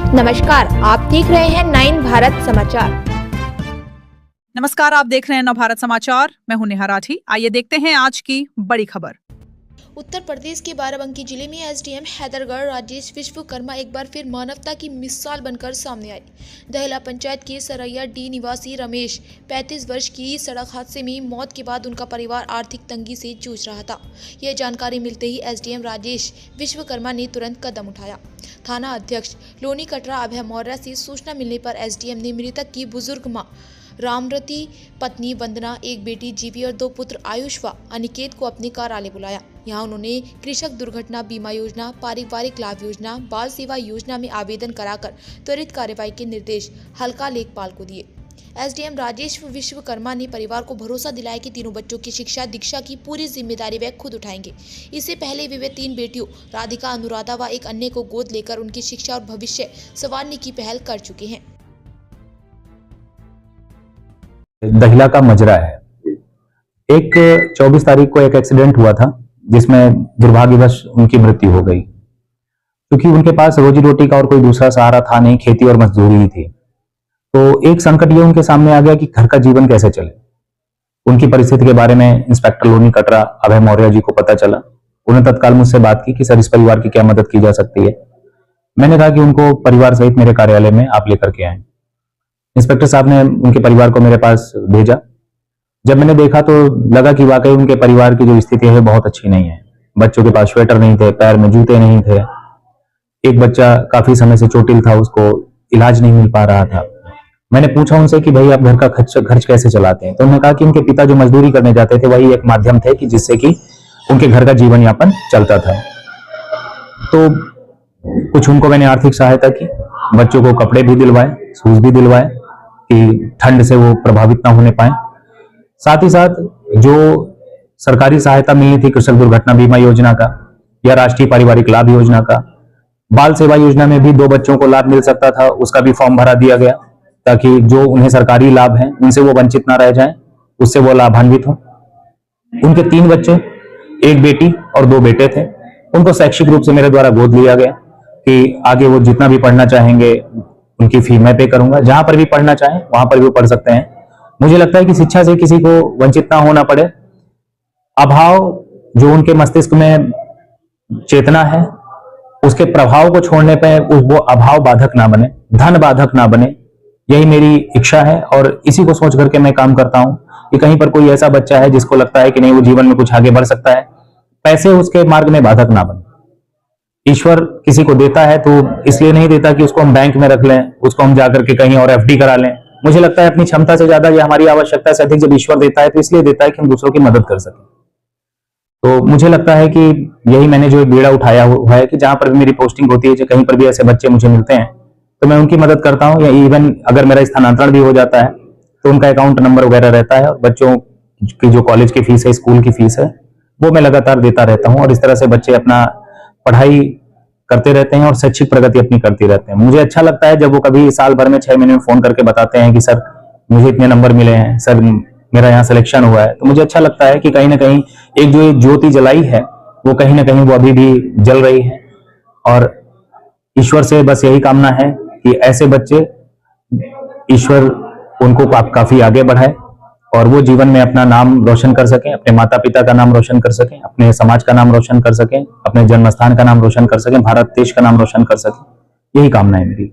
नमस्कार, आप देख रहे हैं 9 भारत समाचार। नमस्कार, आप देख रहे हैं 9 भारत समाचार। मैं हूं नेहा राठी। आइए देखते हैं आज की बड़ी खबर। उत्तर प्रदेश के बाराबंकी जिले में एसडीएम हैदरगढ़ राजेश विश्वकर्मा एक बार फिर मानवता की मिसाल बनकर सामने आए। दहला पंचायत के सरैया डी निवासी रमेश 35 वर्ष की सड़क हादसे में मौत के बाद उनका परिवार आर्थिक तंगी से जूझ रहा था। यह जानकारी मिलते ही एसडीएम राजेश विश्वकर्मा ने तुरंत कदम उठाया। थाना अध्यक्ष लोनी कटरा अभय मौर्य से सूचना मिलने पर एसडीएम ने मृतक की बुजुर्ग मां रामरती, पत्नी वंदना, एक बेटी जीवी और 2 पुत्र आयुष व अनिकेत को अपने कार्यालय बुलाया। यहाँ उन्होंने कृषक दुर्घटना बीमा योजना, पारिवारिक लाभ योजना, बाल सेवा योजना में आवेदन कराकर त्वरित कार्रवाई के निर्देश हल्का लेखपाल को दिए। एसडीएम राजेश विश्वकर्मा ने परिवार को भरोसा दिलाया कि तीनों बच्चों की शिक्षा दीक्षा की पूरी जिम्मेदारी वे खुद उठाएंगे। इससे पहले वे 3 बेटियों राधिका, अनुराधा व एक अन्य को गोद लेकर उनकी शिक्षा और भविष्य संवारने की पहल कर चुके हैं। दहिला का मजरा है। एक 24 तारीख को एक एक्सीडेंट हुआ था जिसमें दुर्भाग्यवश उनकी मृत्यु हो गई। क्योंकि उनके पास रोजी रोटी का और कोई दूसरा सहारा था नहीं, खेती और मजदूरी ही थी। तो एक संकट ये उनके सामने आ गया कि घर का जीवन कैसे चले। उनकी परिस्थिति के बारे में इंस्पेक्टर लोनी कटरा अभय मौर्य जी को पता चला। उन्होंने तत्काल मुझसे बात की कि सर इस परिवार की क्या मदद की जा सकती है। मैंने कहा कि उनको परिवार सहित मेरे कार्यालय में आप लेकर के आए। इंस्पेक्टर साहब ने उनके परिवार को मेरे पास भेजा। जब मैंने देखा तो लगा कि वाकई उनके परिवार की जो स्थिति है बहुत अच्छी नहीं है। बच्चों के पास स्वेटर नहीं थे, पैर में जूते नहीं थे। एक बच्चा काफी समय से चोटिल था, उसको इलाज नहीं मिल पा रहा था। मैंने पूछा उनसे कि भाई आप घर का खर्च कैसे चलाते हैं। तो उन्होंने कहा कि उनके पिता जो मजदूरी करने जाते थे वही एक माध्यम थे कि जिससे कि उनके घर का जीवन यापन चलता था। तो कुछ उनको मैंने आर्थिक सहायता की, बच्चों को कपड़े भी दिलवाए, शूज भी दिलवाए कि ठंड से वो प्रभावित ना होने पाए। साथ ही साथ जो सरकारी सहायता मिलनी थी कृषक दुर्घटना बीमा योजना का या राष्ट्रीय पारिवारिक लाभ योजना का, बाल सेवा योजना में भी 2 बच्चों को लाभ मिल सकता था, उसका भी फॉर्म भरा दिया गया ताकि जो उन्हें सरकारी लाभ है उनसे वो वंचित ना रह जाएं, उससे वो लाभान्वित हो। उनके 3 बच्चे, एक बेटी और 2 बेटे थे। उनको शैक्षिक रूप से मेरे द्वारा गोद लिया गया कि आगे वो जितना भी पढ़ना चाहेंगे उनकी फी मैं पे करूंगा। जहां पर भी पढ़ना चाहें वहां पर भी वो पढ़ सकते हैं। मुझे लगता है कि शिक्षा से किसी को वंचित ना होना पड़े। अभाव जो उनके मस्तिष्क में चेतना है उसके प्रभाव को छोड़ने पर वो अभाव बाधक ना बने, धन बाधक ना बने, यही मेरी इच्छा है। और इसी को सोच करके मैं काम करता हूं कि कहीं पर कोई ऐसा बच्चा है जिसको लगता है कि नहीं वो जीवन में कुछ आगे बढ़ सकता है, पैसे उसके मार्ग में बाधक ना बने। ईश्वर किसी को देता है तो इसलिए नहीं देता कि उसको हम बैंक में रख लें, उसको हम जाकर के कहीं और एफडी करा लें। मुझे लगता है अपनी क्षमता से ज्यादा या हमारी आवश्यकता से अधिक जब ईश्वर देता है तो इसलिए देता है कि हम दूसरों की मदद कर सकें। तो मुझे लगता है कि यही मैंने जो एक बीड़ा उठाया हुआ है कि जहां पर भी मेरी पोस्टिंग होती है, जो कहीं पर भी ऐसे बच्चे मुझे मिलते हैं तो मैं उनकी मदद करता हूं। या इवन अगर मेरा स्थानांतरण भी हो जाता है तो उनका अकाउंट नंबर वगैरह रहता है और बच्चों की जो कॉलेज की फीस है, स्कूल की फीस है, वो मैं लगातार देता रहता हूं। और इस तरह से बच्चे अपना पढ़ाई करते रहते हैं और शैक्षिक प्रगति अपनी करते रहते हैं। मुझे अच्छा लगता है जब वो कभी साल भर में 6 महीने में फोन करके बताते हैं कि सर मुझे इतने नंबर मिले हैं, सर मेरा यहाँ सिलेक्शन हुआ है। तो मुझे अच्छा लगता है कि कहीं ना कहीं एक जो एक ज्योति जलाई है वो कहीं ना कहीं वो अभी भी जल रही है। और ईश्वर से बस यही कामना है कि ऐसे बच्चे ईश्वर उनको काफी आगे बढ़ाए और वो जीवन में अपना नाम रोशन कर सकें, अपने माता पिता का नाम रोशन कर सकें, अपने समाज का नाम रोशन कर सकें, अपने जन्म स्थान का नाम रोशन कर सकें, भारत देश का नाम रोशन कर सकें। यही कामना है मेरी।